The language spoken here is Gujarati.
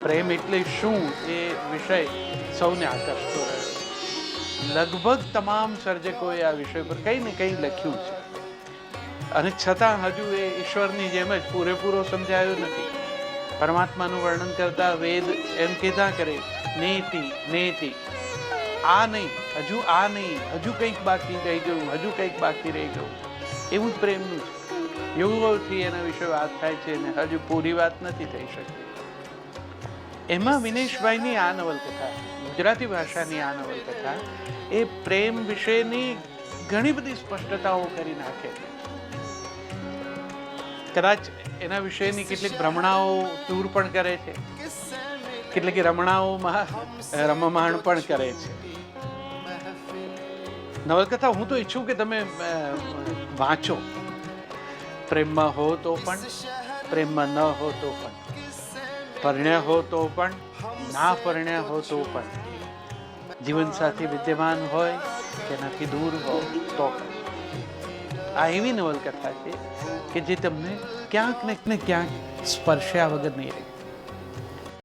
પ્રેમ એટલે શું એ વિષય સૌને આકર્ષતો રહ્યો. લગભગ તમામ સર્જકોએ આ વિષય પર કંઈ ને કંઈ લખ્યું છે અને છતાં હજુ એ ઈશ્વરની જેમ જ પૂરેપૂરો સમજાયો નથી. પરમાત્માનું વર્ણન કરતા વેદ એમ કહેતા કરે નેતિ નેતિ, આ નહીં, હજુ આ નહીં, હજુ કંઈક બાકી રહી ગયું, હજુ કંઈક બાકી રહી ગયું. એવું જ પ્રેમનું છે. યુગોથી એના વિશે વાત થાય છે અને હજુ પૂરી વાત નથી થઈ શકતી. એમાં વિનેશભાઈની આ નવલકથા, ગુજરાતી ભાષાની આ નવલકથા એ પ્રેમ વિશેની ઘણી બધી સ્પષ્ટતાઓ કરી નાખે છે. કદાચ એના વિશેની કેટલીક ભ્રમણાઓ દૂર પણ કરે છે, કેટલીક રમણાઓમાં રમમાણ પણ કરે છે. નવલકથા હું તો ઈચ્છું કે તમે વાંચો. પ્રેમમાં હો તો પણ, પ્રેમમાં ન હો તો પણ, પરણ્યા હો તો પણ, ના પરણ્યા હો તો પણ, જીવનસાથી વિદ્યમાન હોય તેનાથી દૂર હો તો પણ. આ એવી નવલકથા છે કે જે તમને ક્યાંક ને ક્યાંક સ્પર્શ્યા વગર નહીં રહે.